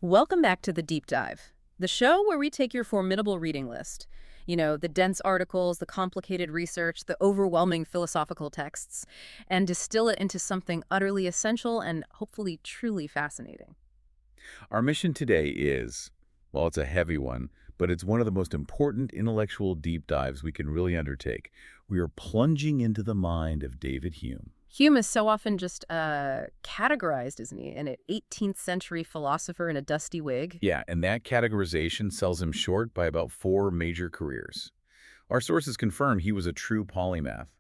Welcome back to The Deep Dive, the show where we take your formidable reading list. The dense articles, the complicated research, the overwhelming philosophical texts, and distill it into something utterly essential and hopefully truly fascinating. Our mission today is, well, it's a heavy one, but it's one of the most important intellectual deep dives we can really undertake. We are plunging into the mind of David Hume. Hume is so often just categorized, isn't he? An 18th century philosopher in a dusty wig. Yeah, and that categorization sells him short by about 4 major careers. Our sources confirm he was a true polymath,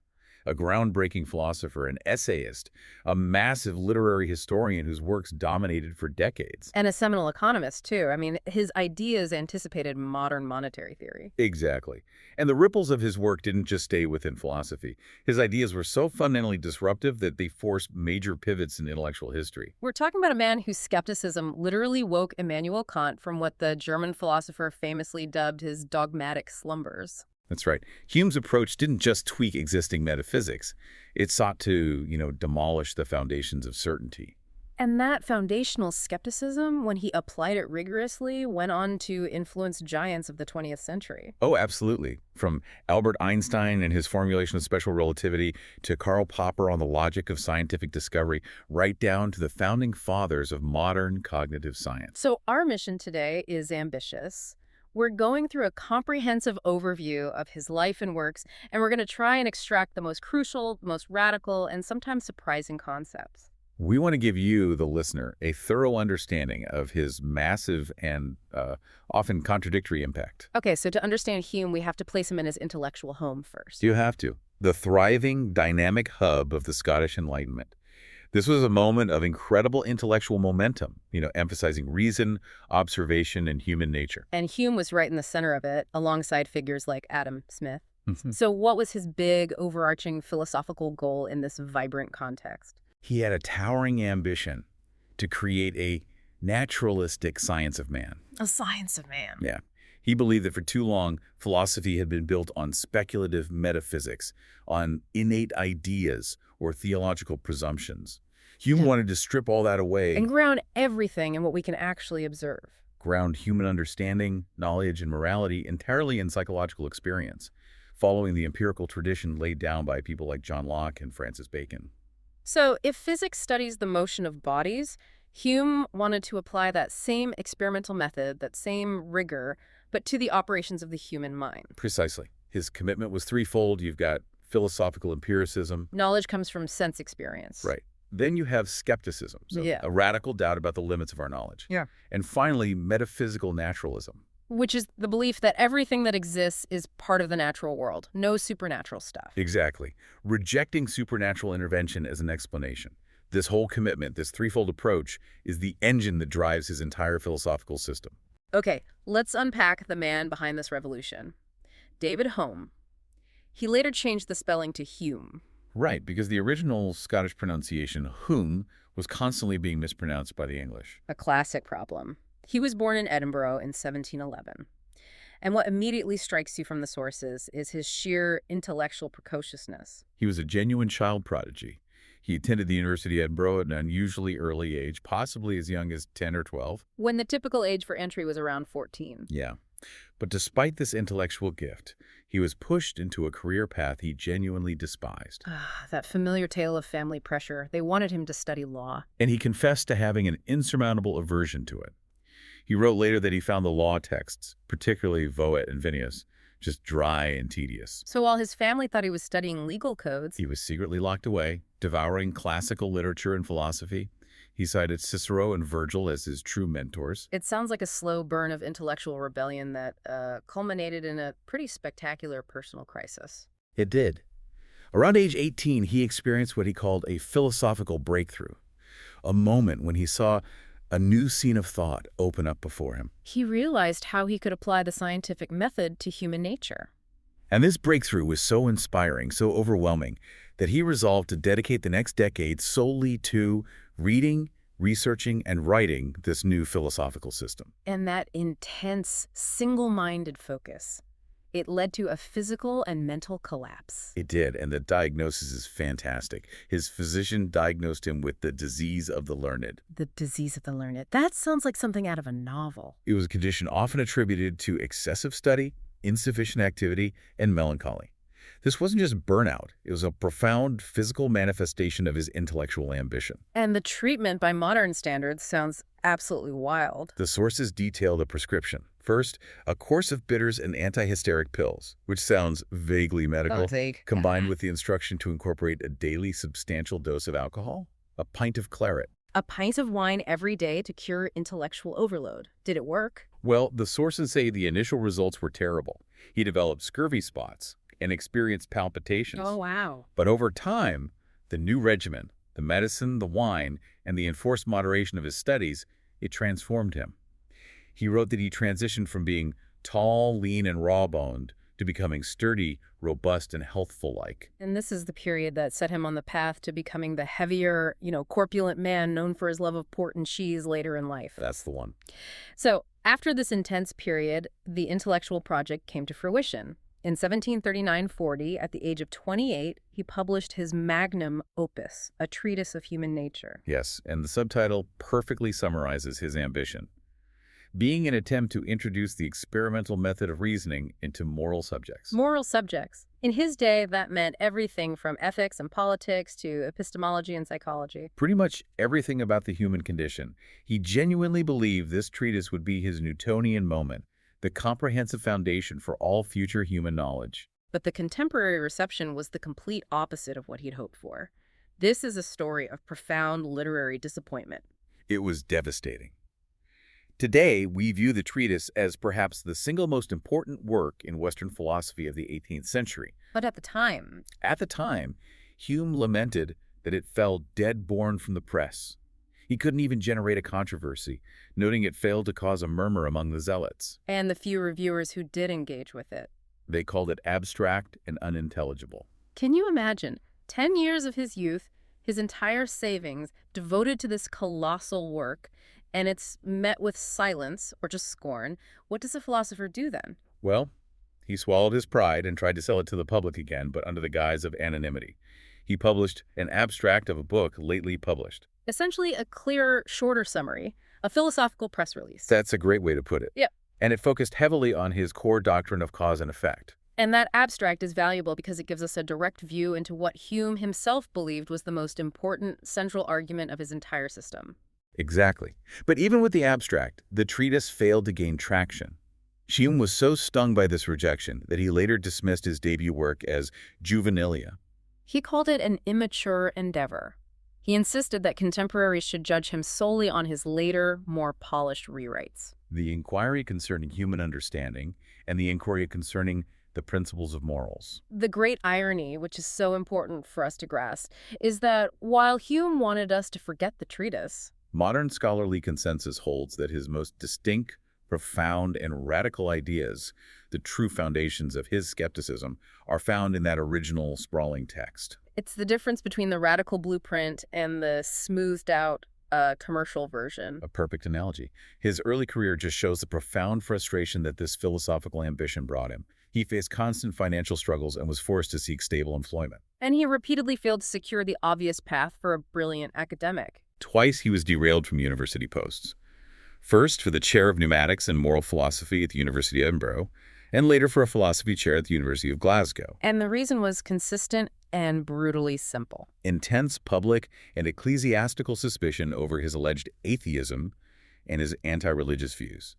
a groundbreaking philosopher, an essayist, a massive literary historian whose works dominated for decades. And a seminal economist, too. I mean, his ideas anticipated modern monetary theory. Exactly. And the ripples of his work didn't just stay within philosophy. His ideas were so fundamentally disruptive that they forced major pivots in intellectual history. We're talking about a man whose skepticism literally woke Immanuel Kant from what the German philosopher famously dubbed his dogmatic slumbers. That's right. Hume's approach didn't just tweak existing metaphysics. It sought to, demolish the foundations of certainty. And that foundational skepticism, when he applied it rigorously, went on to influence giants of the 20th century. Oh, absolutely. From Albert Einstein and his formulation of special relativity to Karl Popper on the logic of scientific discovery, right down to the founding fathers of modern cognitive science. So our mission today is ambitious. We're going through a comprehensive overview of his life and works, and we're going to try and extract the most crucial, most radical, and sometimes surprising concepts. We want to give you, the listener, a thorough understanding of his massive and often contradictory impact. Okay, so to understand Hume, we have to place him in his intellectual home first. You have to. The thriving, dynamic hub of the Scottish Enlightenment. This was a moment of incredible intellectual momentum, emphasizing reason, observation, and human nature. And Hume was right in the center of it, alongside figures like Adam Smith. So what was his big, overarching philosophical goal in this vibrant context? He had a towering ambition to create a naturalistic science of man. A science of man. Yeah. He believed that for too long, philosophy had been built on speculative metaphysics, on innate ideas or theological presumptions. Hume wanted to strip all that away and ground everything in what we can actually observe. Ground human understanding, knowledge, and morality entirely in psychological experience, following the empirical tradition laid down by people like John Locke and Francis Bacon. So if physics studies the motion of bodies, Hume wanted to apply that same experimental method, that same rigor, but to the operations of the human mind. Precisely. His commitment was threefold. You've got philosophical empiricism. Knowledge comes from sense experience. Right. Then you have skepticism, so a radical doubt about the limits of our knowledge. Yeah. And finally, metaphysical naturalism. Which is the belief that everything that exists is part of the natural world, no supernatural stuff. Exactly. Rejecting supernatural intervention as an explanation. This whole commitment, this threefold approach, is the engine that drives his entire philosophical system. Okay, let's unpack the man behind this revolution. David Hume. He later changed the spelling to Hume. Right, because the original Scottish pronunciation, Hume, was constantly being mispronounced by the English. A classic problem. He was born in Edinburgh in 1711. And what immediately strikes you from the sources is his sheer intellectual precociousness. He was a genuine child prodigy. He attended the University of Edinburgh at an unusually early age, possibly as young as 10 or 12. When the typical age for entry was around 14. Yeah. But despite this intellectual gift, he was pushed into a career path he genuinely despised. That familiar tale of family pressure. They wanted him to study law. And he confessed to having an insurmountable aversion to it. He wrote later that he found the law texts, particularly Violate and Vinnius, just dry and tedious. So while his family thought he was studying legal codes, he was secretly locked away, devouring classical literature and philosophy. He cited Cicero and Virgil as his true mentors. It sounds like a slow burn of intellectual rebellion that culminated in a pretty spectacular personal crisis. It did. Around age 18, he experienced what he called a philosophical breakthrough, a moment when he saw a new scene of thought open up before him. He realized how he could apply the scientific method to human nature. And this breakthrough was so inspiring, so overwhelming, that he resolved to dedicate the next decade solely to reading, researching, and writing this new philosophical system. And that intense, single-minded focus, It led to a physical and mental collapse. It did, and the diagnosis is fantastic. His physician diagnosed him with the disease of the learned. The disease of the learned. That sounds like something out of a novel. It was a condition often attributed to excessive study, insufficient activity, and melancholy. This wasn't just burnout. It was a profound physical manifestation of his intellectual ambition. And the treatment by modern standards sounds absolutely wild. The sources detail the prescription. First, a course of bitters and antihysteric pills, which sounds vaguely medical, Vague. combined with the instruction to incorporate a daily substantial dose of alcohol, a pint of claret. A pint of wine every day to cure intellectual overload. Did it work? Well, the sources say the initial results were terrible. He developed scurvy spots and experienced palpitations. Oh, wow. But over time, the new regimen, the medicine, the wine, and the enforced moderation of his studies, it transformed him. He wrote that he transitioned from being tall, lean, and raw-boned to becoming sturdy, robust, and healthful-like. And this is the period that set him on the path to becoming the heavier, corpulent man known for his love of port and cheese later in life. That's the one. So, after this intense period, the intellectual project came to fruition. In 1739-40, at the age of 28, he published his magnum opus, A Treatise of Human Nature. Yes, and the subtitle perfectly summarizes his ambition. Being an attempt to introduce the experimental method of reasoning into moral subjects. Moral subjects. In his day, that meant everything from ethics and politics to epistemology and psychology. Pretty much everything about the human condition. He genuinely believed this treatise would be his Newtonian moment, the comprehensive foundation for all future human knowledge. But the contemporary reception was the complete opposite of what he'd hoped for. This is a story of profound literary disappointment. It was devastating. Today, we view the treatise as perhaps the single most important work in Western philosophy of the 18th century. But at the time, Hume lamented that it fell dead born from the press. He couldn't even generate a controversy, noting it failed to cause a murmur among the zealots. and the few reviewers who did engage with it. They called it abstract and unintelligible. Can you imagine 10 years of his youth, his entire savings devoted to this colossal work, and it's met with silence or just scorn? What does a philosopher do then? Well, he swallowed his pride and tried to sell it to the public again, but under the guise of anonymity. He published an abstract of a book lately published. Essentially a clearer, shorter summary, a philosophical press release. That's a great way to put it. Yep. And it focused heavily on his core doctrine of cause and effect. And that abstract is valuable because it gives us a direct view into what Hume himself believed was the most important central argument of his entire system. Exactly. But even with the abstract, the treatise failed to gain traction. Hume was so stung by this rejection that he later dismissed his debut work as juvenilia. He called it an immature endeavor. He insisted that contemporaries should judge him solely on his later, more polished rewrites. The inquiry concerning human understanding and the inquiry concerning the principles of morals. The great irony, which is so important for us to grasp, is that while Hume wanted us to forget the treatise, Modern scholarly consensus holds that his most distinct, profound, and radical ideas, the true foundations of his skepticism, are found in that original sprawling text. it's the difference between the radical blueprint and the smoothed-out commercial version. A perfect analogy. His early career just shows the profound frustration that this philosophical ambition brought him. He faced constant financial struggles and was forced to seek stable employment. And he repeatedly failed to secure the obvious path for a brilliant academic. Twice he was derailed from university posts. First for the chair of pneumatics and moral philosophy at the University of Edinburgh, and later for a philosophy chair at the University of Glasgow. And the reason was consistent and brutally simple. Intense public and ecclesiastical suspicion over his alleged atheism and his anti-religious views.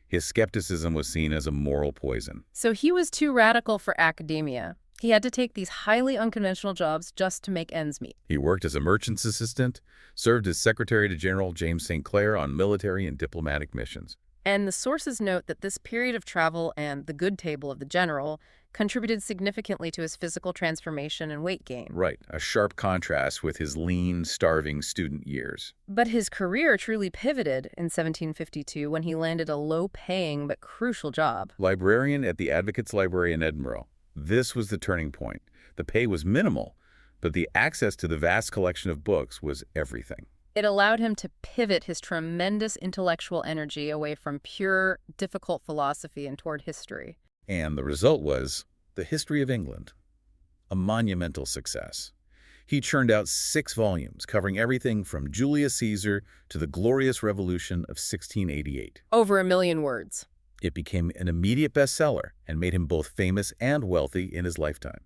His skepticism was seen as a moral poison. So he was too radical for academia. He had to take these highly unconventional jobs just to make ends meet. He worked as a merchant's assistant, served as Secretary to General James St. Clair on military and diplomatic missions. And the sources note that this period of travel and the good table of the general contributed significantly to his physical transformation and weight gain. Right, a sharp contrast with his lean, starving student years. But his career truly pivoted in 1752 when he landed a low-paying but crucial job. Librarian at the Advocates' Library in Edinburgh. This was the turning point. The pay was minimal, but the access to the vast collection of books was everything. It allowed him to pivot his tremendous intellectual energy away from pure, difficult philosophy and toward history. And the result was The History of England, a monumental success. He churned out 6 volumes covering everything from Julius Caesar to the Glorious Revolution of 1688. Over 1 million words. It became an immediate bestseller and made him both famous and wealthy in his lifetime.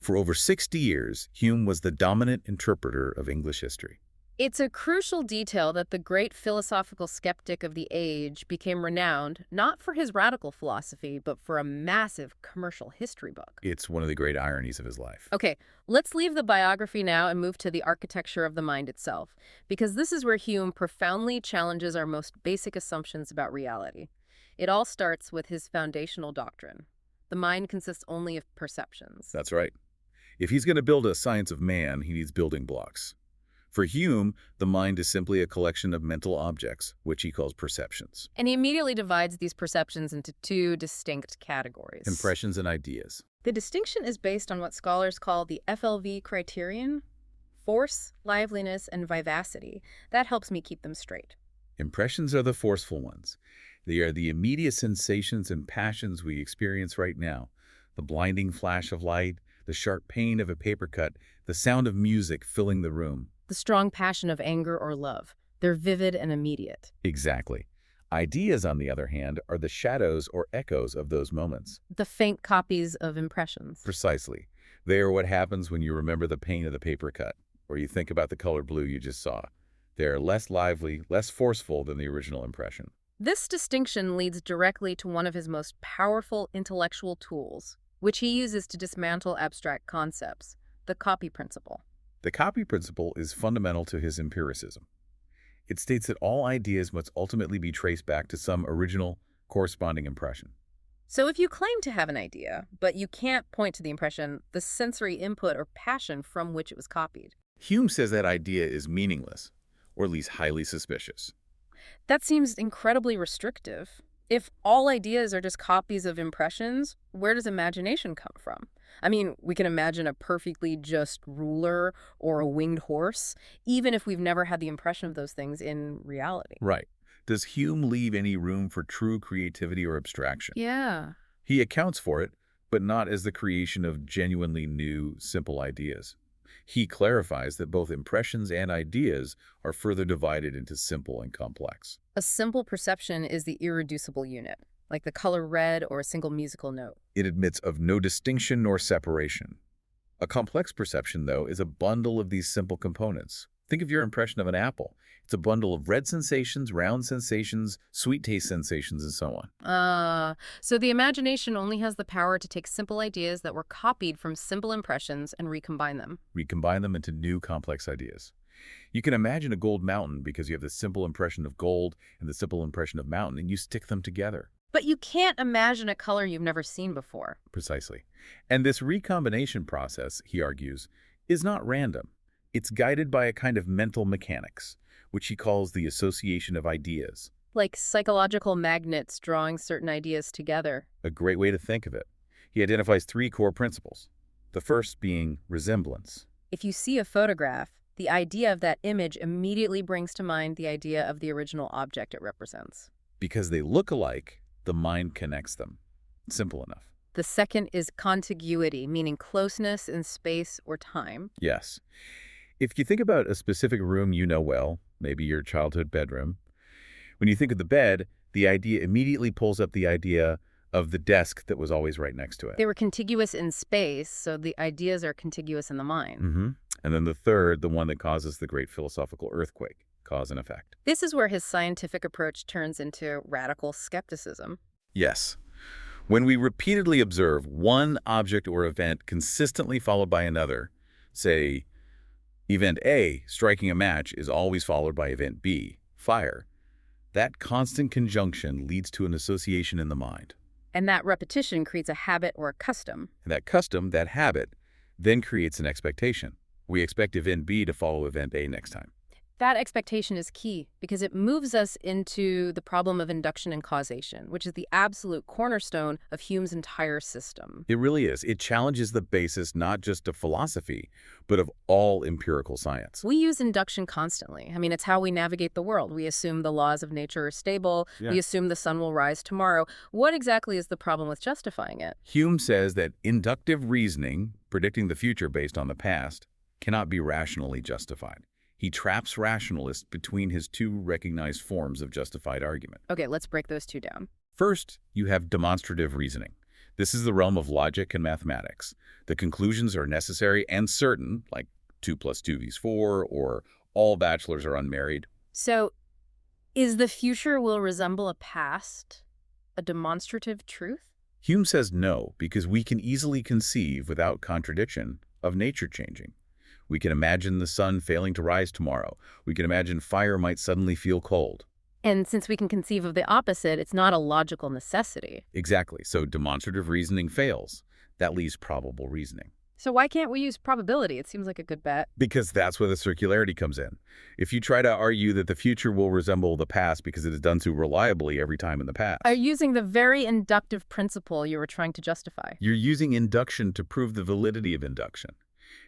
For over 60 years, Hume was the dominant interpreter of English history. It's a crucial detail that the great philosophical skeptic of the age became renowned not for his radical philosophy, but for a massive commercial history book. It's one of the great ironies of his life. Okay, let's leave the biography now and move to the architecture of the mind itself, because this is where Hume profoundly challenges our most basic assumptions about reality. It all starts with his foundational doctrine. The mind consists only of perceptions. That's right. If he's going to build a science of man, he needs building blocks. For Hume, the mind is simply a collection of mental objects, which he calls perceptions. And he immediately divides these perceptions into 2 distinct categories. Impressions and ideas. The distinction is based on what scholars call the FLV criterion: force, liveliness, and vivacity. That helps me keep them straight. Impressions are the forceful ones. They are the immediate sensations and passions we experience right now. The blinding flash of light, the sharp pain of a paper cut, the sound of music filling the room. The strong passion of anger or love. They're vivid and immediate. Exactly. Ideas, on the other hand, are the shadows or echoes of those moments. The faint copies of impressions. Precisely. They are what happens when you remember the pain of the paper cut, or you think about the color blue you just saw. They are less lively, less forceful than the original impression. This distinction leads directly to one of his most powerful intellectual tools, which he uses to dismantle abstract concepts: the copy principle. The copy principle is fundamental to his empiricism. It states that all ideas must ultimately be traced back to some original, corresponding impression. So if you claim to have an idea, but you can't point to the impression, the sensory input or passion from which it was copied. Hume says that idea is meaningless, or at least highly suspicious. That seems incredibly restrictive. If all ideas are just copies of impressions, where does imagination come from? I mean, we can imagine a perfectly just ruler or a winged horse, even if we've never had the impression of those things in reality. Right. Does Hume leave any room for true creativity or abstraction? Yeah. He accounts for it, but not as the creation of genuinely new, simple ideas. He clarifies that both impressions and ideas are further divided into simple and complex. A simple perception is the irreducible unit, like the color red or a single musical note. It admits of no distinction nor separation. A complex perception, though, is a bundle of these simple components. Think of your impression of an apple. It's a bundle of red sensations, round sensations, sweet taste sensations, and so on. So the imagination only has the power to take simple ideas that were copied from simple impressions and recombine them. Recombine them into new complex ideas. You can imagine a gold mountain because you have the simple impression of gold and the simple impression of mountain, and you stick them together. But you can't imagine a color you've never seen before. Precisely. And this recombination process, he argues, is not random. It's guided by a kind of mental mechanics, which he calls the association of ideas. Like psychological magnets drawing certain ideas together. A great way to think of it. He identifies 3 core principles. The first being resemblance. If you see a photograph, the idea of that image immediately brings to mind the idea of the original object it represents. Because they look alike, the mind connects them. Simple enough. The second is contiguity, meaning closeness in space or time. Yes. If you think about a specific room you know well, maybe your childhood bedroom, when you think of the bed, the idea immediately pulls up the idea of the desk that was always right next to it. They were contiguous in space, so the ideas are contiguous in the mind. And then the third, the one that causes the great philosophical earthquake, cause and effect. This is where his scientific approach turns into radical skepticism. Yes. When we repeatedly observe one object or event consistently followed by another, say, event A, striking a match, is always followed by event B, fire, that constant conjunction leads to an association in the mind. And that repetition creates a habit or a custom. And that custom, that habit, then creates an expectation. We expect event B to follow event A next time. That expectation is key because it moves us into the problem of induction and causation, which is the absolute cornerstone of Hume's entire system. It really is. It challenges the basis not just of philosophy, but of all empirical science. We use induction constantly. I mean, it's how we navigate the world. We assume the laws of nature are stable. Yeah. We assume the sun will rise tomorrow. What exactly is the problem with justifying it? Hume says that inductive reasoning, predicting the future based on the past, cannot be rationally justified. He traps rationalists between his two recognized forms of justified argument. Okay, let's break those two down. First, you have demonstrative reasoning. This is the realm of logic and mathematics. The conclusions are necessary and certain, like 2 + 2 = 4, or all bachelors are unmarried. So, is the future will resemble a past a demonstrative truth? Hume says no, because we can easily conceive, without contradiction, of nature changing. We can imagine the sun failing to rise tomorrow. We can imagine fire might suddenly feel cold. And since we can conceive of the opposite, it's not a logical necessity. Exactly. So demonstrative reasoning fails. That leaves probable reasoning. So why can't we use probability? It seems like a good bet. Because that's where the circularity comes in. If you try to argue that the future will resemble the past because it is done so reliably every time in the past, Are you using the very inductive principle you were trying to justify? you're using induction to prove the validity of induction.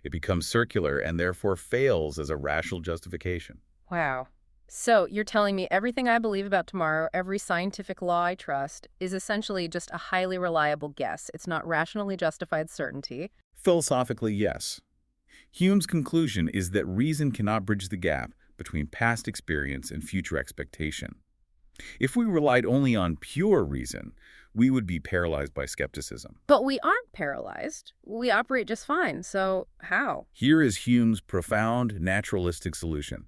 It becomes circular and therefore fails as a rational justification. Wow. So you're telling me everything I believe about tomorrow, every scientific law I trust, is essentially just a highly reliable guess. It's not rationally justified certainty. Philosophically, yes. Hume's conclusion is that reason cannot bridge the gap between past experience and future expectation. If we relied only on pure reason, we would be paralyzed by skepticism. But we aren't paralyzed. We operate just fine. So how? Here is Hume's profound naturalistic solution.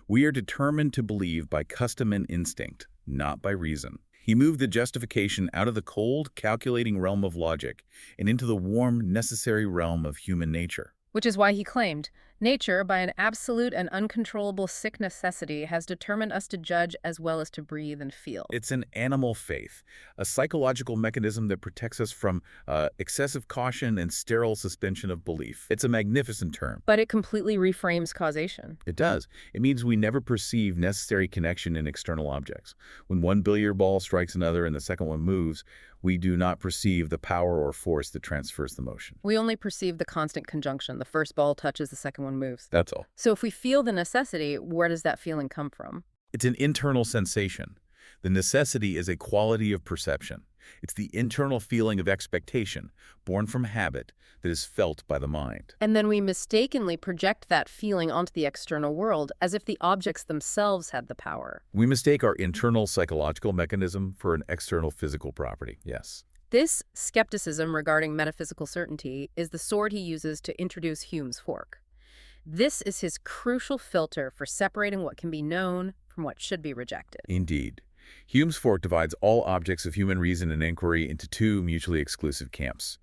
We are determined to believe by custom and instinct, not by reason. He moved the justification out of the cold, calculating realm of logic and into the warm, necessary realm of human nature. Which is why he claimed, nature, by an absolute and uncontrollable sick necessity, has determined us to judge as well as to breathe and feel. It's an animal faith, a psychological mechanism that protects us from excessive caution and sterile suspension of belief. It's a magnificent term. But it completely reframes causation. It does. It means we never perceive necessary connection in external objects. When one billiard ball strikes another and the second one moves, we do not perceive the power or force that transfers the motion. We only perceive the constant conjunction. The first ball touches, the second one moves. That's all. So if we feel the necessity, where does that feeling come from? It's an internal sensation. The necessity is a quality of perception. It's the internal feeling of expectation, born from habit, that is felt by the mind. And then we mistakenly project that feeling onto the external world as if the objects themselves had the power. We mistake our internal psychological mechanism for an external physical property, yes. This skepticism regarding metaphysical certainty is the sword he uses to introduce Hume's fork. This is his crucial filter for separating what can be known from what should be rejected. Indeed. Hume's fork divides all objects of human reason and inquiry into two mutually exclusive camps.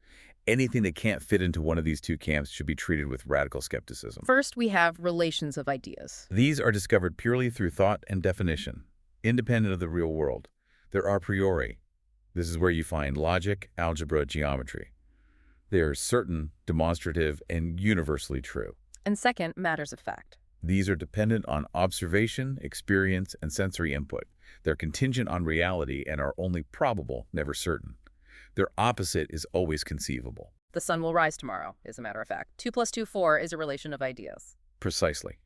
Anything that can't fit into one of these two camps should be treated with radical skepticism. First, we have relations of ideas. These are discovered purely through thought and definition, independent of the real world. They're a priori. This is where you find logic, algebra, geometry. They are certain, demonstrative, and universally true. And second, matters of fact. These are dependent on observation, experience, and sensory input. They're contingent on reality and are only probable, never certain. Their opposite is always conceivable. The sun will rise tomorrow, is a matter of fact. 2 + 2 = 4 is a relation of ideas. Precisely.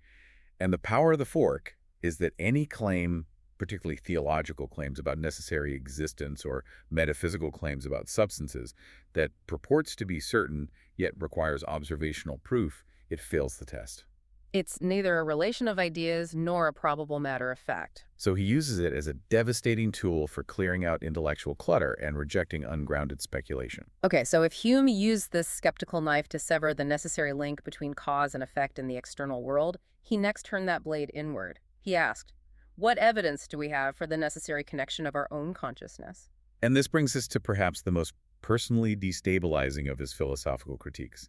And the power of the fork is that any claim, particularly theological claims about necessary existence or metaphysical claims about substances, that purports to be certain yet requires observational proof, it fails the test. It's neither a relation of ideas nor a probable matter of fact. So he uses it as a devastating tool for clearing out intellectual clutter and rejecting ungrounded speculation. Okay, so if Hume used this skeptical knife to sever the necessary link between cause and effect in the external world, he next turned that blade inward. He asked, what evidence do we have for the necessary connection of our own consciousness? And this brings us to perhaps the most personally destabilizing of his philosophical critiques,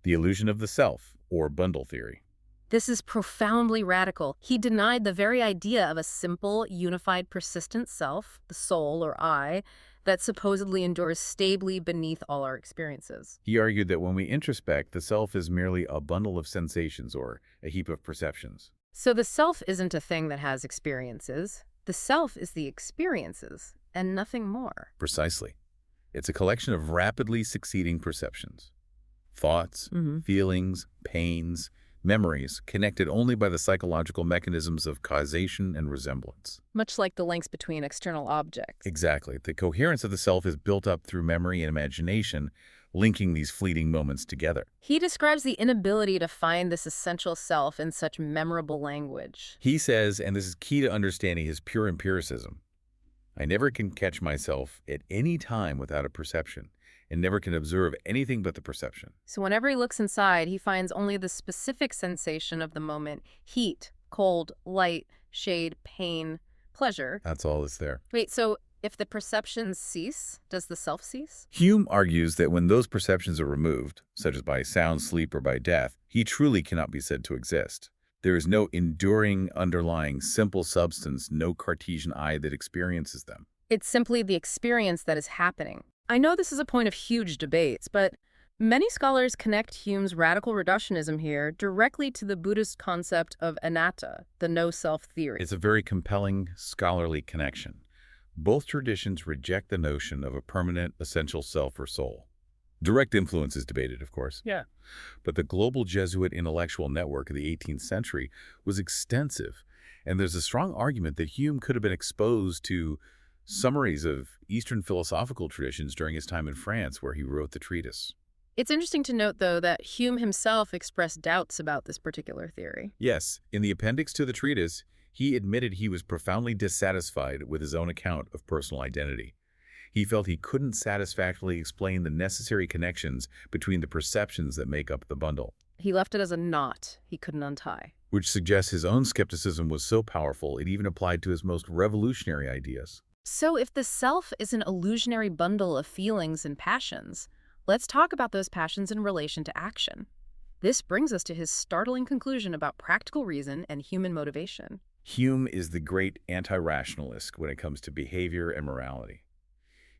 the illusion of the self, or bundle theory. This is profoundly radical. He denied the very idea of a simple, unified, persistent self, the soul or I, that supposedly endures stably beneath all our experiences. He argued that when we introspect, the self is merely a bundle of sensations or a heap of perceptions. So the self isn't a thing that has experiences. The self is the experiences, and nothing more. Precisely. It's a collection of rapidly succeeding perceptions. Thoughts, Hmm. feelings, pains, memories, connected only by the psychological mechanisms of causation and resemblance. Much like the links between external objects. Exactly. The coherence of the self is built up through memory and imagination, linking these fleeting moments together. He describes the inability to find this essential self in such memorable language. He says, and this is key to understanding his pure empiricism, I never can catch myself at any time without a perception, and never can observe anything but the perception. So whenever he looks inside, he finds only the specific sensation of the moment: heat, cold, light, shade, pain, pleasure. That's all that's there. Wait, so if the perceptions cease, does the self cease? Hume argues that when those perceptions are removed, such as by sound sleep or by death, he truly cannot be said to exist. There is no enduring, underlying, simple substance, no Cartesian eye that experiences them. It's simply the experience that is happening. I know this is a point of huge debates, but many scholars connect Hume's radical reductionism here directly to the Buddhist concept of anatta, the no-self theory. It's a very compelling, scholarly connection. Both traditions reject the notion of a permanent, essential self or soul. Direct influence is debated, of course. Yeah. But the global Jesuit intellectual network of the 18th century was extensive, and there's a strong argument that Hume could have been exposed to summaries of Eastern philosophical traditions during his time in France, where he wrote the treatise. It's interesting to note, though, that Hume himself expressed doubts about this particular theory. Yes, in the appendix to the treatise, he admitted he was profoundly dissatisfied with his own account of personal identity. He felt he couldn't satisfactorily explain the necessary connections between the perceptions that make up the bundle, He left it as a knot he couldn't untie. which suggests his own skepticism was so powerful it even applied to his most revolutionary ideas. So if the self is an illusionary bundle of feelings and passions, let's talk about those passions in relation to action. This brings us to his startling conclusion about practical reason and human motivation. Hume is the great anti-rationalist when it comes to behavior and morality.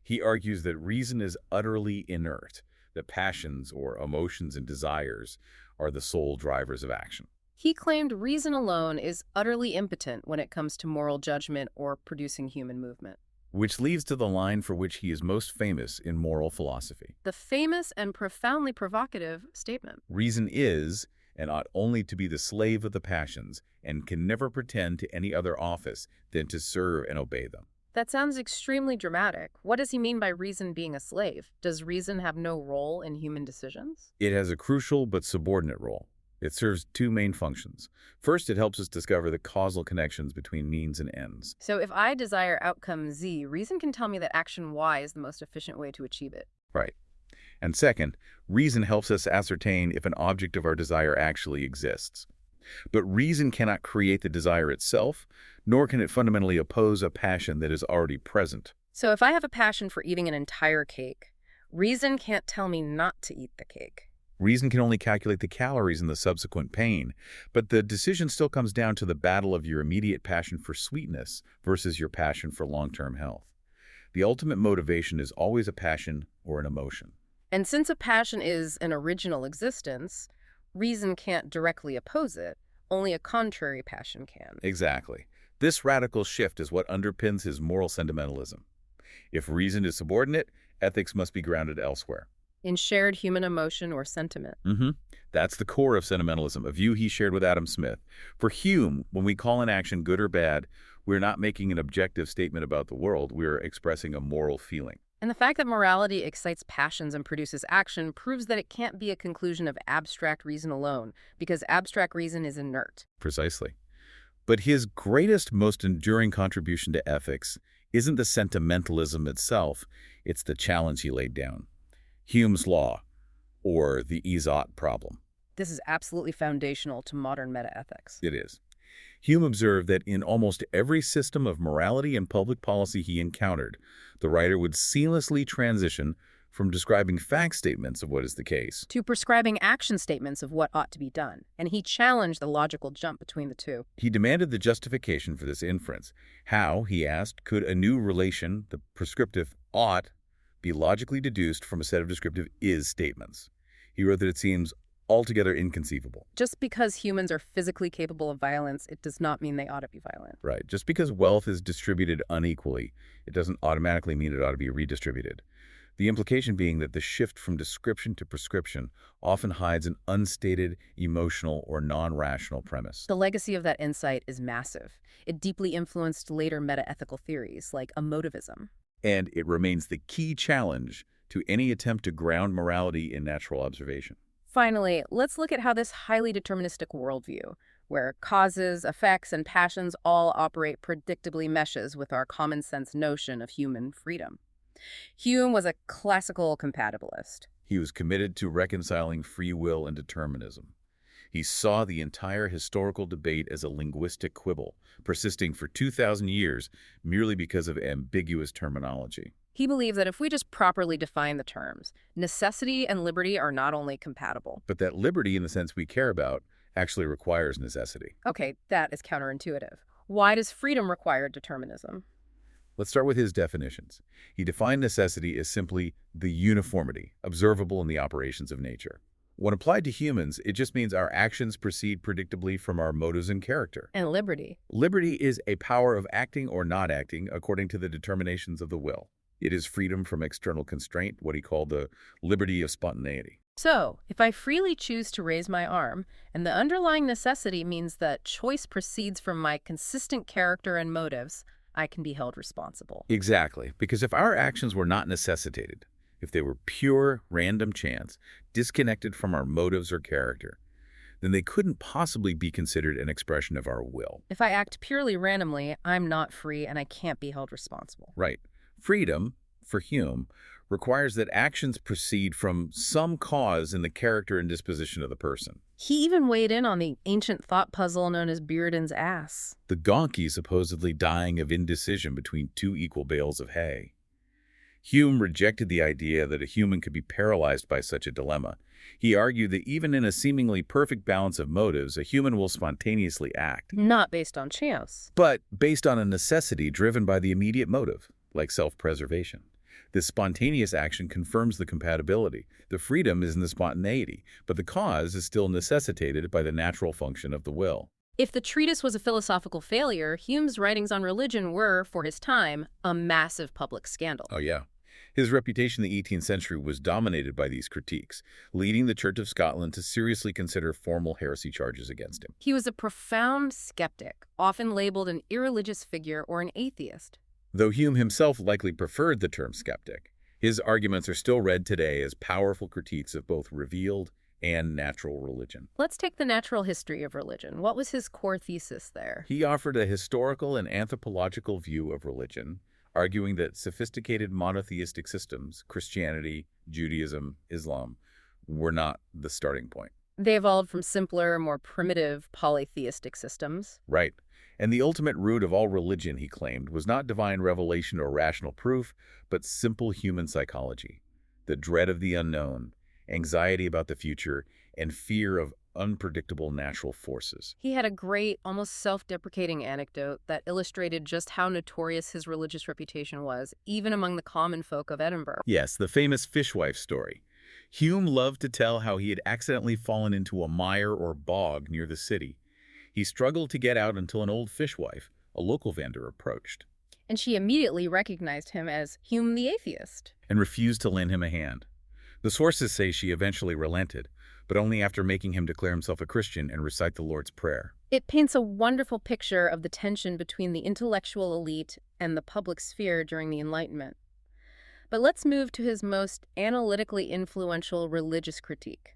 He argues that reason is utterly inert, that passions or emotions and desires are the sole drivers of action. He claimed reason alone is utterly impotent when it comes to moral judgment or producing human movement. Which leads to the line for which he is most famous in moral philosophy. The famous and profoundly provocative statement. Reason is, and ought only to be the slave of the passions, and can never pretend to any other office than to serve and obey them. That sounds extremely dramatic. What does he mean by reason being a slave? Does reason have no role in human decisions? It has a crucial but subordinate role. It serves two main functions. First, it helps us discover the causal connections between means and ends. So if I desire outcome Z, reason can tell me that action Y is the most efficient way to achieve it. Right. And second, reason helps us ascertain if an object of our desire actually exists. But reason cannot create the desire itself, nor can it fundamentally oppose a passion that is already present. So if I have a passion for eating an entire cake, reason can't tell me not to eat the cake. Reason can only calculate the calories and the subsequent pain, but the decision still comes down to the battle of your immediate passion for sweetness versus your passion for long-term health. The ultimate motivation is always a passion or an emotion. And since a passion is an original existence, reason can't directly oppose it. Only a contrary passion can. Exactly. This radical shift is what underpins his moral sentimentalism. If reason is subordinate, ethics must be grounded elsewhere. In shared human emotion or sentiment. That's the core of sentimentalism, a view he shared with Adam Smith. For Hume, when we call an action good or bad, we're not making an objective statement about the world, we're expressing a moral feeling. And the fact that morality excites passions and produces action proves that it can't be a conclusion of abstract reason alone, because abstract reason is inert. Precisely. But his greatest, most enduring contribution to ethics isn't the sentimentalism itself, it's the challenge he laid down. Hume's law, or the is-ought problem. This is absolutely foundational to modern metaethics. It is. Hume observed that in almost every system of morality and public policy he encountered, the writer would seamlessly transition from describing fact statements of what is the case to prescribing action statements of what ought to be done, and he challenged the logical jump between the two. He demanded the justification for this inference. How, he asked, could a new relation, the prescriptive ought, be logically deduced from a set of descriptive is statements? He wrote that it seems altogether inconceivable. Just because humans are physically capable of violence, it does not mean they ought to be violent. Right. Just because wealth is distributed unequally, it doesn't automatically mean it ought to be redistributed. The implication being that the shift from description to prescription often hides an unstated, emotional, or non-rational premise. The legacy of that insight is massive. It deeply influenced later metaethical theories like emotivism. And it remains the key challenge to any attempt to ground morality in natural observation. Finally, let's look at how this highly deterministic worldview, where causes, effects, and passions all operate predictably, meshes with our common sense notion of human freedom. Hume was a classical compatibilist. He was committed to reconciling free will and determinism. He saw the entire historical debate as a linguistic quibble, persisting for 2,000 years merely because of ambiguous terminology. He believed that if we just properly define the terms, necessity and liberty are not only compatible. But that liberty, in the sense we care about, actually requires necessity. Okay, that is counterintuitive. Why does freedom require determinism? Let's start with his definitions. He defined necessity as simply the uniformity observable in the operations of nature. When applied to humans, it just means our actions proceed predictably from our motives and character. And liberty. Liberty is a power of acting or not acting according to the determinations of the will. It is freedom from external constraint, what he called the liberty of spontaneity. So, if I freely choose to raise my arm, and the underlying necessity means that choice proceeds from my consistent character and motives, I can be held responsible. Exactly, because if our actions were not necessitated, if they were pure random chance, disconnected from our motives or character, then they couldn't possibly be considered an expression of our will. If I act purely randomly, I'm not free and I can't be held responsible. Right. Freedom, for Hume, requires that actions proceed from some cause in the character and disposition of the person. He even weighed in on the ancient thought puzzle known as Bearden's ass. The donkey supposedly dying of indecision between two equal bales of hay. Hume rejected the idea that a human could be paralyzed by such a dilemma. He argued that even in a seemingly perfect balance of motives, a human will spontaneously act. Not based on chance. But based on a necessity driven by the immediate motive, like self-preservation. This spontaneous action confirms the compatibility. The freedom is in the spontaneity, but the cause is still necessitated by the natural function of the will. If the treatise was a philosophical failure, Hume's writings on religion were, for his time, a massive public scandal. Oh, yeah. His reputation in the 18th century was dominated by these critiques, leading the Church of Scotland to seriously consider formal heresy charges against him. He was a profound skeptic, often labeled an irreligious figure or an atheist. Though Hume himself likely preferred the term skeptic, his arguments are still read today as powerful critiques of both revealed and natural religion. Let's take the natural history of religion. What was his core thesis there? He offered a historical and anthropological view of religion, arguing that sophisticated monotheistic systems, Christianity, Judaism, Islam, were not the starting point. They evolved from simpler, more primitive polytheistic systems. Right. And the ultimate root of all religion, he claimed, was not divine revelation or rational proof, but simple human psychology. The dread of the unknown, anxiety about the future, and fear of unpredictable natural forces. He had a great, almost self-deprecating anecdote that illustrated just how notorious his religious reputation was, even among the common folk of Edinburgh. Yes, the famous fishwife story. Hume loved to tell how he had accidentally fallen into a mire or bog near the city. He struggled to get out until an old fishwife, a local vendor, approached. And she immediately recognized him as Hume the atheist. And refused to lend him a hand. The sources say she eventually relented, but only after making him declare himself a Christian and recite the Lord's Prayer. It paints a wonderful picture of the tension between the intellectual elite and the public sphere during the Enlightenment. But let's move to his most analytically influential religious critique,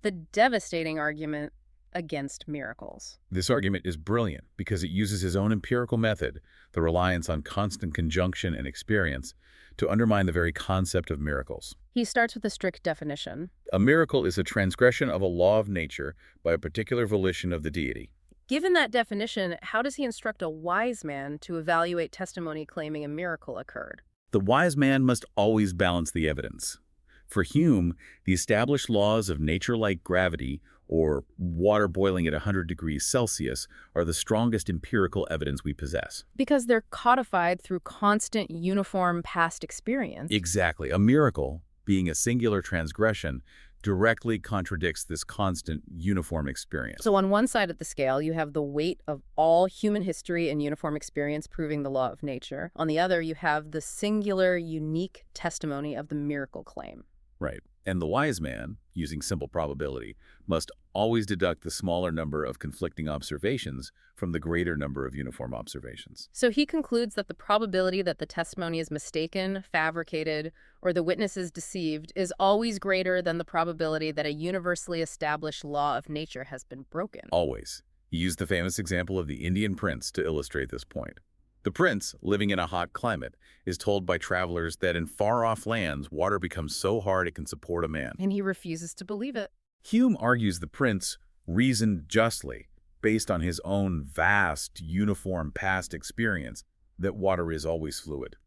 the devastating argument against miracles. This argument is brilliant because it uses his own empirical method, the reliance on constant conjunction and experience, to undermine the very concept of miracles. He starts with a strict definition. A miracle is a transgression of a law of nature by a particular volition of the deity. Given that definition, how does he instruct a wise man to evaluate testimony claiming a miracle occurred? The wise man must always balance the evidence. For Hume, the established laws of nature like gravity or water boiling at 100 degrees Celsius are the strongest empirical evidence we possess. Because they're codified through constant, uniform past experience. Exactly. A miracle, being a singular transgression, directly contradicts this constant, uniform experience. So on one side of the scale, you have the weight of all human history and uniform experience proving the law of nature. On the other, you have the singular, unique testimony of the miracle claim. Right. And the wise man, using simple probability, must always deduct the smaller number of conflicting observations from the greater number of uniform observations. So he concludes that the probability that the testimony is mistaken, fabricated, or the witness is deceived is always greater than the probability that a universally established law of nature has been broken. Always. He used the famous example of the Indian prince to illustrate this point. The prince, living in a hot climate, is told by travelers that in far-off lands, water becomes so hard it can support a man. And he refuses to believe it. Hume argues the prince reasoned justly, based on his own vast, uniform past experience, that water is always fluid.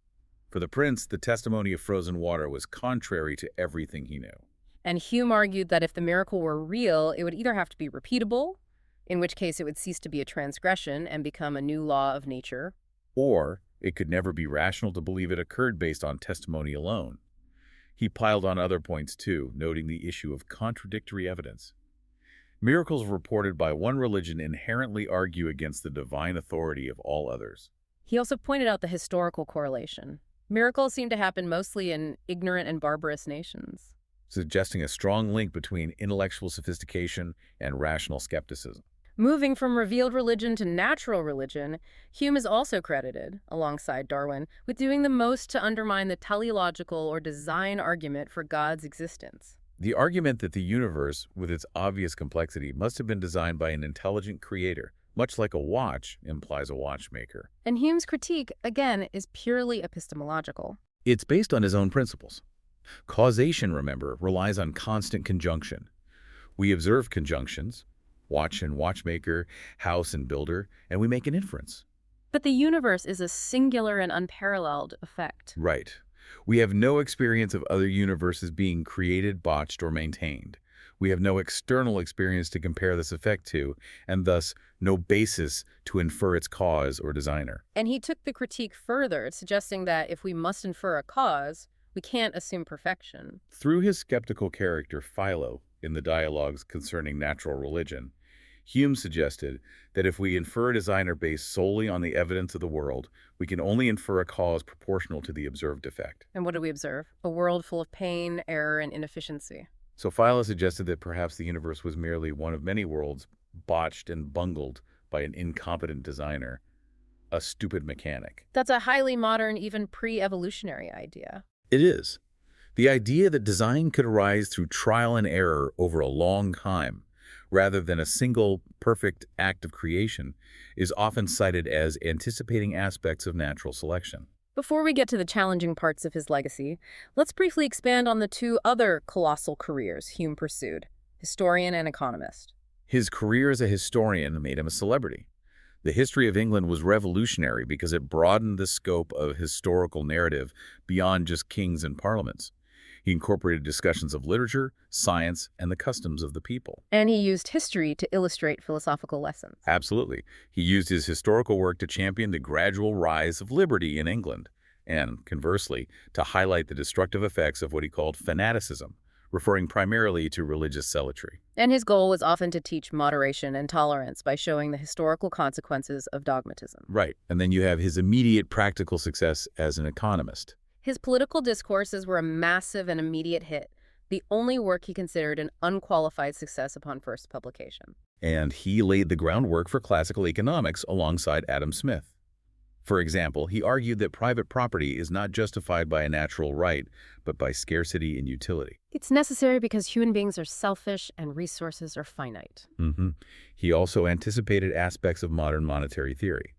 For the prince, the testimony of frozen water was contrary to everything he knew. And Hume argued that if the miracle were real, it would either have to be repeatable, in which case it would cease to be a transgression and become a new law of nature, Or it could never be rational to believe it occurred based on testimony alone. He piled on other points too, noting the issue of contradictory evidence. Miracles reported by one religion inherently argue against the divine authority of all others. He also pointed out the historical correlation. Miracles seem to happen mostly in ignorant and barbarous nations. Suggesting a strong link between intellectual sophistication and rational skepticism. Moving from revealed religion to natural religion, Hume is also credited, alongside Darwin, with doing the most to undermine the teleological or design argument for God's existence. The argument that the universe, with its obvious complexity, must have been designed by an intelligent creator, much like a watch implies a watchmaker. And Hume's critique, again, is purely epistemological. It's based on his own principles. Causation, remember, relies on constant conjunction. We observe conjunctions, watch and watchmaker, house and builder, and we make an inference. But the universe is a singular and unparalleled effect. Right. We have no experience of other universes being created, botched, or maintained. We have no external experience to compare this effect to, and thus no basis to infer its cause or designer. And he took the critique further, suggesting that if we must infer a cause, we can't assume perfection. Through his skeptical character Philo in the dialogues concerning natural religion, Hume suggested that if we infer a designer based solely on the evidence of the world, we can only infer a cause proportional to the observed effect. And what do we observe? A world full of pain, error, and inefficiency. So Philo suggested that perhaps the universe was merely one of many worlds botched and bungled by an incompetent designer, a stupid mechanic. That's a highly modern, even pre-evolutionary idea. It is. The idea that design could arise through trial and error over a long time, rather than a single, perfect act of creation, is often cited as anticipating aspects of natural selection. Before we get to the challenging parts of his legacy, let's briefly expand on the two other colossal careers Hume pursued, historian and economist. His career as a historian made him a celebrity. The history of England was revolutionary because it broadened the scope of historical narrative beyond just kings and parliaments. He incorporated discussions of literature, science, and the customs of the people. And he used history to illustrate philosophical lessons. Absolutely. He used his historical work to champion the gradual rise of liberty in England, and, conversely, to highlight the destructive effects of what he called fanaticism, referring primarily to religious zealotry. And his goal was often to teach moderation and tolerance by showing the historical consequences of dogmatism. Right. And then you have his immediate practical success as an economist. His political discourses were a massive and immediate hit, the only work he considered an unqualified success upon first publication. And he laid the groundwork for classical economics alongside Adam Smith. For example, he argued that private property is not justified by a natural right, but by scarcity and utility. It's necessary because human beings are selfish and resources are finite. He also anticipated aspects of modern monetary theory.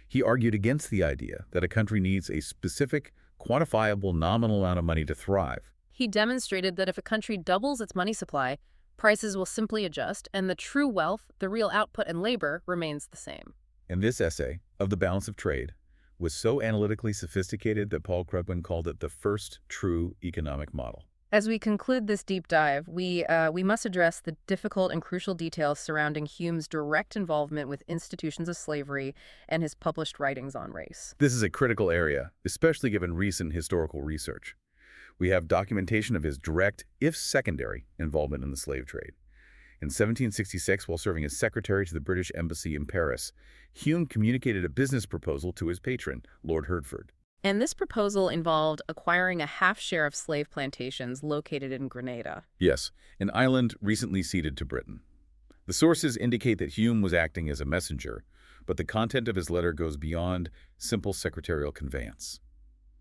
He argued against the idea that a country needs a specific, quantifiable nominal amount of money to thrive. He demonstrated that if a country doubles its money supply, prices will simply adjust, and the true wealth, the real output and labor, remains the same. And this essay, Of the Balance of Trade, was so analytically sophisticated that Paul Krugman called it the first true economic model. As we conclude this deep dive, we must address the difficult and crucial details surrounding Hume's direct involvement with institutions of slavery and his published writings on race. This is a critical area, especially given recent historical research. We have documentation of his direct, if secondary, involvement in the slave trade. In 1766, while serving as secretary to the British Embassy in Paris, Hume communicated a business proposal to his patron, Lord Hertford. And this proposal involved acquiring a half share of slave plantations located in Grenada. Yes, an island recently ceded to Britain. The sources indicate that Hume was acting as a messenger, but the content of his letter goes beyond simple secretarial conveyance.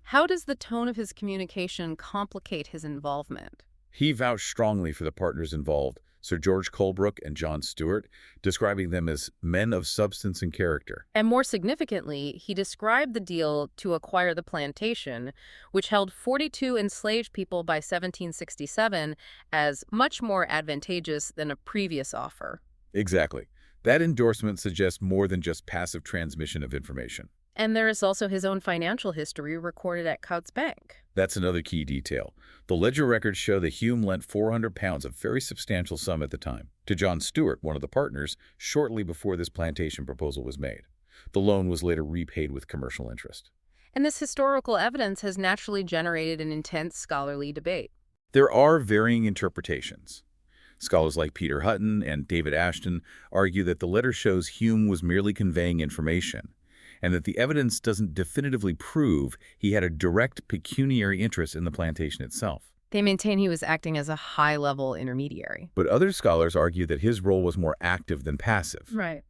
How does the tone of his communication complicate his involvement? He vouched strongly for the partners involved, Sir George Colebrook and John Stuart, describing them as men of substance and character. And more significantly, he described the deal to acquire the plantation, which held 42 enslaved people by 1767, as much more advantageous than a previous offer. Exactly. That endorsement suggests more than just passive transmission of information. And there is also his own financial history recorded at Coutts Bank. That's another key detail. The ledger records show that Hume lent £400, a very substantial sum at the time, to John Stuart, one of the partners, shortly before this plantation proposal was made. The loan was later repaid with commercial interest. And this historical evidence has naturally generated an intense scholarly debate. There are varying interpretations. Scholars like Peter Hutton and David Ashton argue that the letter shows Hume was merely conveying information, and that the evidence doesn't definitively prove he had a direct pecuniary interest in the plantation itself. They maintain he was acting as a high-level intermediary. But other scholars argue that his role was more active than passive. Right.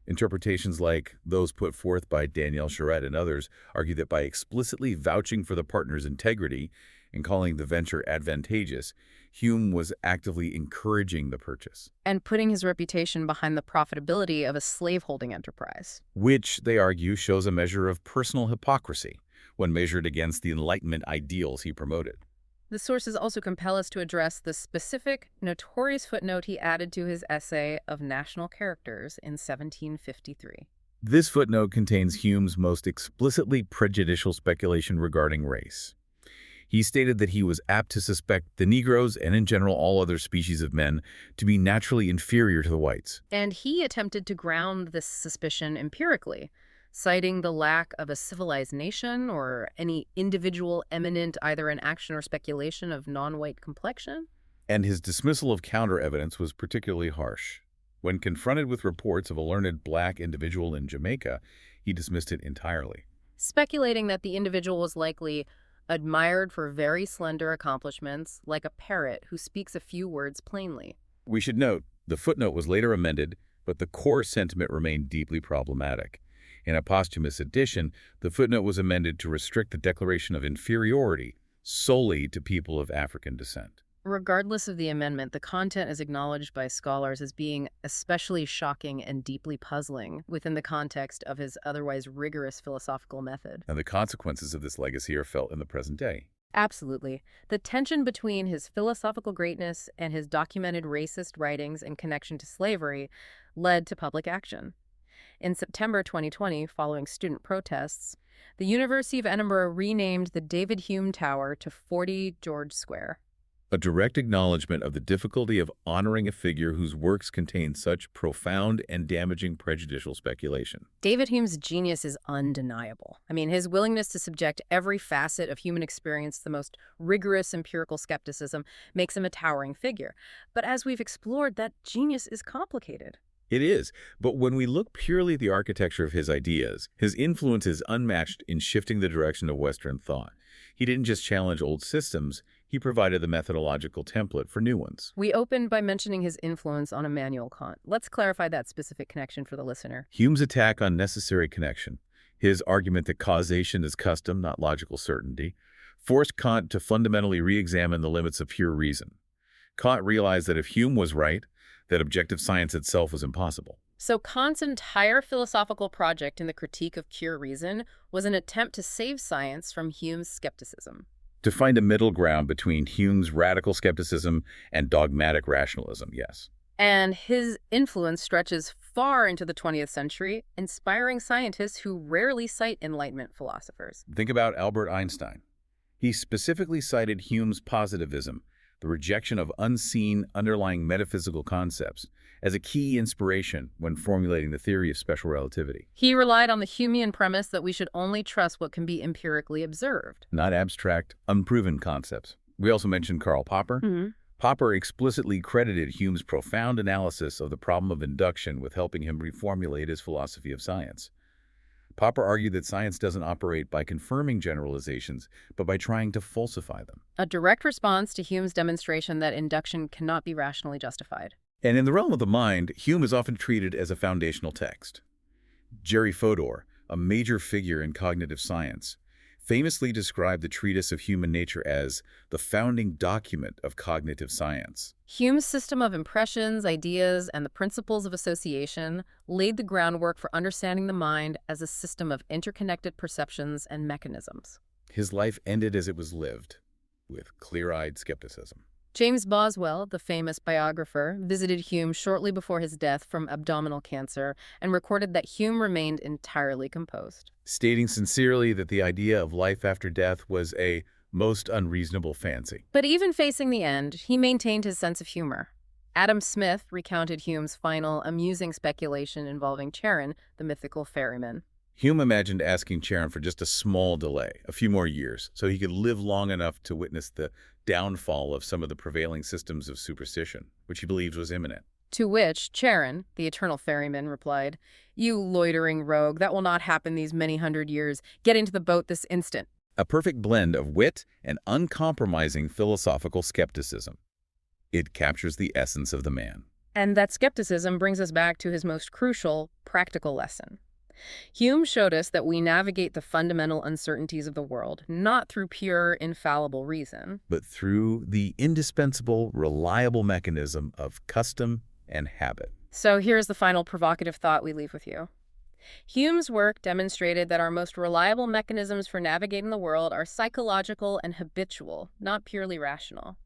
Interpretations like those put forth by Danielle Charette and others argue that by explicitly vouching for the partner's integrity and calling the venture advantageous, Hume was actively encouraging the purchase. And putting his reputation behind the profitability of a slaveholding enterprise. Which, they argue, shows a measure of personal hypocrisy when measured against the Enlightenment ideals he promoted. The sources also compel us to address the specific, notorious footnote he added to his essay of national characters in 1753. This footnote contains Hume's most explicitly prejudicial speculation regarding race. He stated that he was apt to suspect the Negroes, and in general all other species of men, to be naturally inferior to the whites. And he attempted to ground this suspicion empirically, citing the lack of a civilized nation or any individual eminent either in action or speculation of non-white complexion. And his dismissal of counter-evidence was particularly harsh. When confronted with reports of a learned black individual in Jamaica, he dismissed it entirely. Speculating that the individual was likely admired for very slender accomplishments, like a parrot who speaks a few words plainly. We should note, the footnote was later amended, but the core sentiment remained deeply problematic. In a posthumous edition, the footnote was amended to restrict the declaration of inferiority solely to people of African descent. Regardless of the amendment, the content is acknowledged by scholars as being especially shocking and deeply puzzling within the context of his otherwise rigorous philosophical method. And the consequences of this legacy are felt in the present day. Absolutely. The tension between his philosophical greatness and his documented racist writings in connection to slavery led to public action. In September 2020, following student protests, the University of Edinburgh renamed the David Hume Tower to 40 George Square. A direct acknowledgement of the difficulty of honoring a figure whose works contain such profound and damaging prejudicial speculation. David Hume's genius is undeniable. I mean, his willingness to subject every facet of human experience to the most rigorous empirical skepticism makes him a towering figure. But as we've explored, that genius is complicated. It is, but when we look purely at the architecture of his ideas, his influence is unmatched in shifting the direction of Western thought. He didn't just challenge old systems, he provided the methodological template for new ones. We opened by mentioning his influence on Immanuel Kant. Let's clarify that specific connection for the listener. Hume's attack on necessary connection, his argument that causation is custom, not logical certainty, forced Kant to fundamentally re-examine the limits of pure reason. Kant realized that if Hume was right, that objective science itself was impossible. So Kant's entire philosophical project in the critique of pure reason was an attempt to save science from Hume's skepticism. To find a middle ground between Hume's radical skepticism and dogmatic rationalism, yes. And his influence stretches far into the 20th century, inspiring scientists who rarely cite Enlightenment philosophers. Think about Albert Einstein. He specifically cited Hume's positivism, the rejection of unseen underlying metaphysical concepts, as a key inspiration when formulating the theory of special relativity. He relied on the Humean premise that we should only trust what can be empirically observed. Not abstract, unproven concepts. We also mentioned Karl Popper. Popper explicitly credited Hume's profound analysis of the problem of induction with helping him reformulate his philosophy of science. Popper argued that science doesn't operate by confirming generalizations, but by trying to falsify them. A direct response to Hume's demonstration that induction cannot be rationally justified. And in the realm of the mind, Hume is often treated as a foundational text. Jerry Fodor, a major figure in cognitive science, famously described the treatise of human nature as the founding document of cognitive science. Hume's system of impressions, ideas, and the principles of association laid the groundwork for understanding the mind as a system of interconnected perceptions and mechanisms. His life ended as it was lived, with clear-eyed skepticism. James Boswell, the famous biographer, visited Hume shortly before his death from abdominal cancer and recorded that Hume remained entirely composed, stating sincerely that the idea of life after death was a most unreasonable fancy. But even facing the end, he maintained his sense of humor. Adam Smith recounted Hume's final, amusing speculation involving Charon, the mythical ferryman. Hume imagined asking Charon for just a small delay, a few more years, so he could live long enough to witness the downfall of some of the prevailing systems of superstition, which he believed was imminent. To which Charon, the eternal ferryman, replied, "You loitering rogue, that will not happen these many hundred years. Get into the boat this instant." A perfect blend of wit and uncompromising philosophical skepticism. It captures the essence of the man. And that skepticism brings us back to his most crucial, practical lesson. Hume showed us that we navigate the fundamental uncertainties of the world, not through pure, infallible reason, but through the indispensable, reliable mechanism of custom and habit. So here's the final provocative thought we leave with you. Hume's work demonstrated that our most reliable mechanisms for navigating the world are psychological and habitual, not purely rational.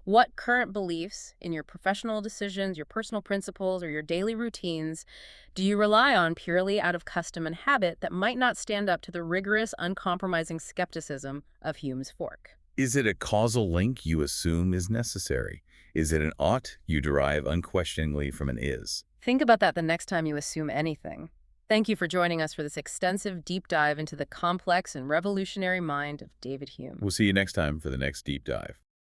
What current beliefs in your professional decisions, your personal principles, or your daily routines do you rely on purely out of custom and habit that might not stand up to the rigorous, uncompromising skepticism of Hume's fork? Is it a causal link you assume is necessary? Is it an ought you derive unquestioningly from an is? Think about that the next time you assume anything. Thank you for joining us for this extensive deep dive into the complex and revolutionary mind of David Hume. We'll see you next time for the next deep dive.